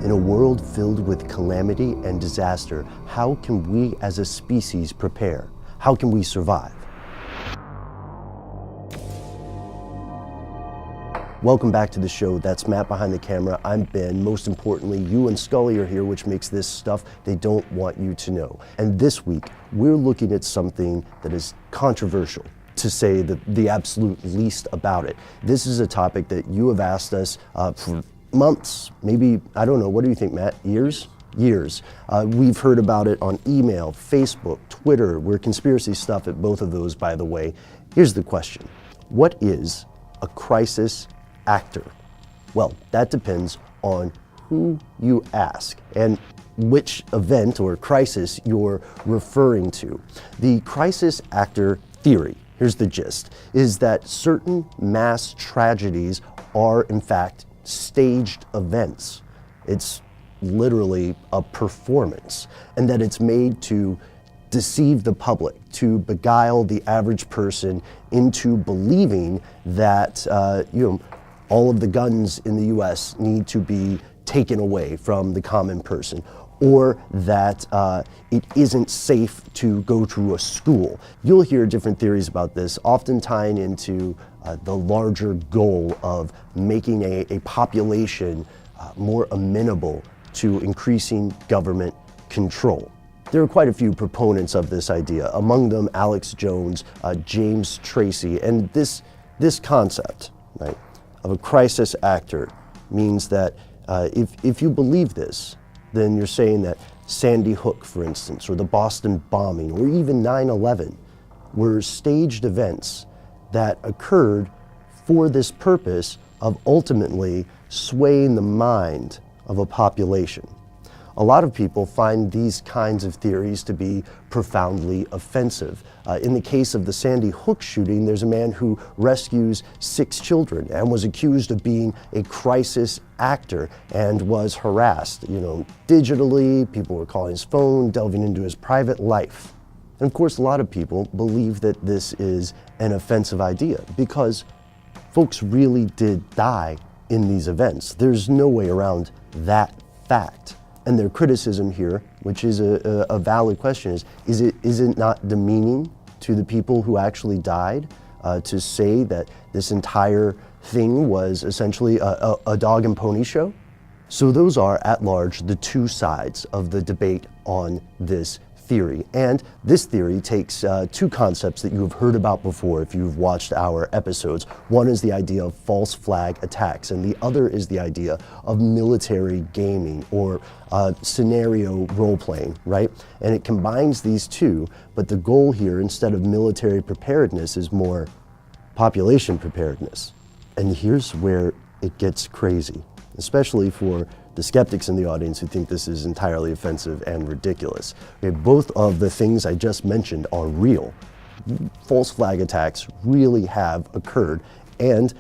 In a world filled with calamity and disaster, how can we as a species prepare? How can we survive? Welcome back to the show. That's Matt behind the camera. I'm Ben. Most importantly, you and Scully are here, which makes this stuff they don't want you to know. And this week, we're looking at something that is controversial, to say the absolute least about it. This is a topic that you have asked us for months, maybe, I don't know, what do you think, Matt? Years? Years. We've heard about it on email, Facebook, Twitter. We're conspiracy stuff at both of those, by the way. Here's the question. What is a crisis actor? Well, that depends on who you ask and which event or crisis you're referring to. The crisis actor theory, here's the gist, is that certain mass tragedies are in fact staged events. It's literally a performance, and that it's made to deceive the public, to beguile the average person into believing that all of the guns in the US need to be taken away from the common person, or that it isn't safe to go to a school. You'll hear different theories about this, often tying into the larger goal of making a population more amenable to increasing government control. There are quite a few proponents of this idea, among them Alex Jones, James Tracy, and this concept, right, of a crisis actor means that if you believe this, then you're saying that Sandy Hook, for instance, or the Boston bombing, or even 9/11 were staged events that occurred for this purpose of ultimately swaying the mind of a population. A lot of people find these kinds of theories to be profoundly offensive. In the case of the Sandy Hook shooting, there's a man who rescues 6 children and was accused of being a crisis actor and was harassed, digitally. People were calling his phone, delving into his private life. And of course, a lot of people believe that this is an offensive idea because folks really did die in these events. There's no way around that fact. And their criticism here, which is a valid question, is it not demeaning to the people who actually died to say that this entire thing was essentially a dog and pony show? So those are, at large, the two sides of the debate on this theory. And this theory takes two concepts that you have heard about before if you've watched our episodes. One is the idea of false flag attacks, and the other is the idea of military gaming or scenario role-playing, right? And it combines these two, but the goal here, instead of military preparedness, is more population preparedness. And here's where it gets crazy, especially for the skeptics in the audience who think this is entirely offensive and ridiculous. Okay, both of the things I just mentioned are real. False flag attacks really have occurred and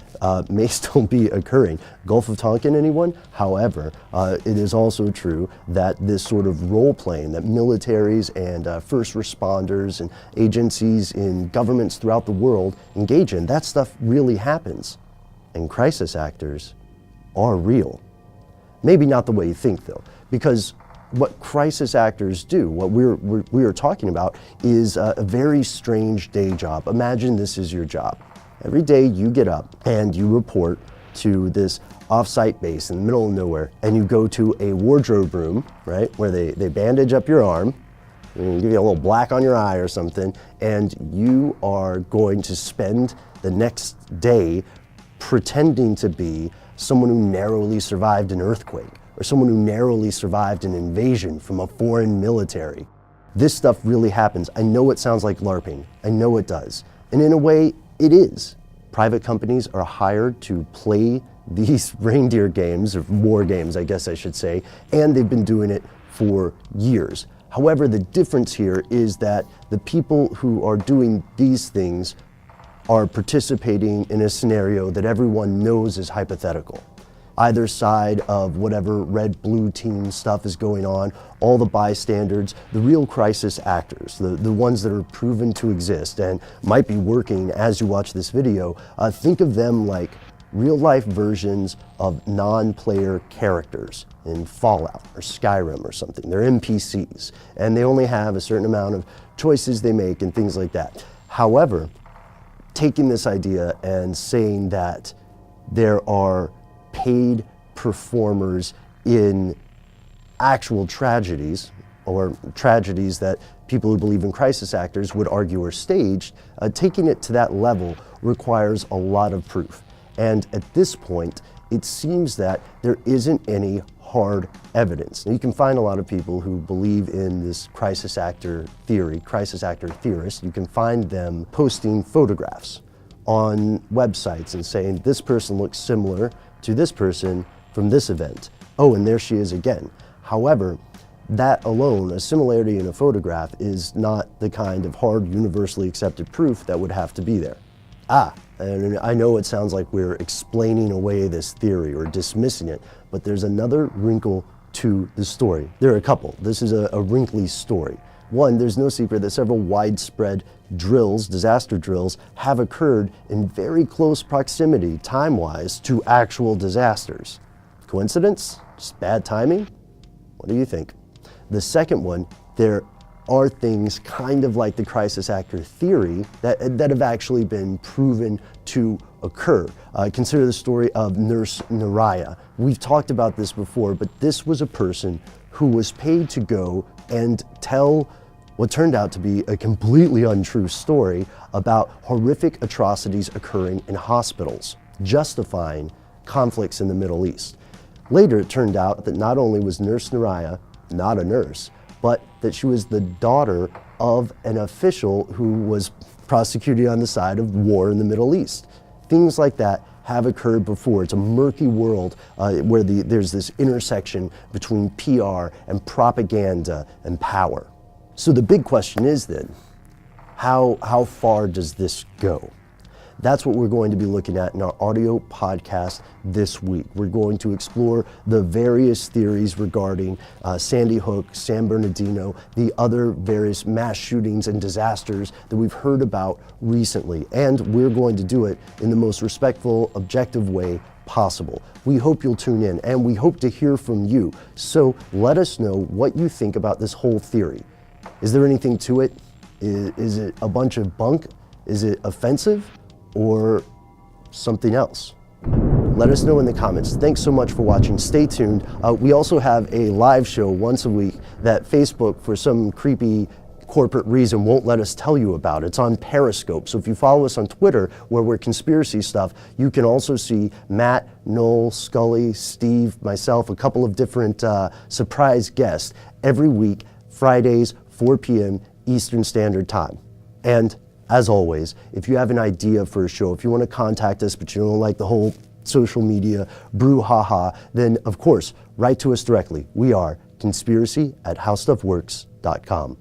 may still be occurring. Gulf of Tonkin, anyone? However, it is also true that this sort of role-playing that militaries and first responders and agencies in governments throughout the world engage in, that stuff really happens. And crisis actors are real. Maybe not the way you think, though, because what crisis actors do, what we are talking about, is a very strange day job. Imagine this is your job. Every day you get up and you report to this off-site base in the middle of nowhere, and you go to a wardrobe room, right, where they bandage up your arm, and give you a little black on your eye or something, and you are going to spend the next day pretending to be someone who narrowly survived an earthquake, or someone who narrowly survived an invasion from a foreign military. This stuff really happens. I know it sounds like LARPing. I know it does. And in a way, it is. Private companies are hired to play these reindeer games, or war games, I guess I should say, and they've been doing it for years. However, the difference here is that the people who are doing these things are participating in a scenario that everyone knows is hypothetical. Either side of whatever red-blue team stuff is going on, all the bystanders, the real crisis actors, the ones that are proven to exist and might be working as you watch this video, think of them like real-life versions of non-player characters in Fallout or Skyrim or something. They're NPCs, and they only have a certain amount of choices they make and things like that. However, taking this idea and saying that there are paid performers in actual tragedies, or tragedies that people who believe in crisis actors would argue are staged, taking it to that level requires a lot of proof. And at this point, it seems that there isn't any hard evidence. Now, you can find a lot of people who believe in this crisis actor theory, crisis actor theorists. You can find them posting photographs on websites and saying, this person looks similar to this person from this event. Oh, and there she is again. However, that alone, a similarity in a photograph, is not the kind of hard, universally accepted proof that would have to be there. And I know it sounds like we're explaining away this theory or dismissing it, but there's another wrinkle to the story. There are a couple. This is a wrinkly story. One, there's no secret that several widespread drills, disaster drills, have occurred in very close proximity, time-wise, to actual disasters. Coincidence? Just bad timing? What do you think? The second one, there are things kind of like the crisis actor theory that have actually been proven to occur. Consider the story of Nurse Nariah. We've talked about this before, but this was a person who was paid to go and tell what turned out to be a completely untrue story about horrific atrocities occurring in hospitals, justifying conflicts in the Middle East. Later, it turned out that not only was Nurse Nariah not a nurse, but that she was the daughter of an official who was prosecuted on the side of war in the Middle East. Things like that have occurred before. It's a murky world where there's this intersection between PR and propaganda and power. So the big question is then, how far does this go? That's what we're going to be looking at in our audio podcast this week. We're going to explore the various theories regarding Sandy Hook, San Bernardino, the other various mass shootings and disasters that we've heard about recently. And we're going to do it in the most respectful, objective way possible. We hope you'll tune in, and we hope to hear from you. So let us know what you think about this whole theory. Is there anything to it? Is it a bunch of bunk? Is it offensive? Or something else? Let us know in the comments. Thanks so much for watching. Stay tuned. We also have a live show once a week that Facebook, for some creepy corporate reason, won't let us tell you about. It's on Periscope. So if you follow us on Twitter, where we're conspiracy stuff, you can also see Matt, Noel, Scully, Steve, myself, a couple of different surprise guests every week, Fridays, 4 p.m. Eastern Standard Time. And as always, if you have an idea for a show, if you want to contact us, but you don't like the whole social media brouhaha, then of course, write to us directly. We are conspiracy@howstuffworks.com.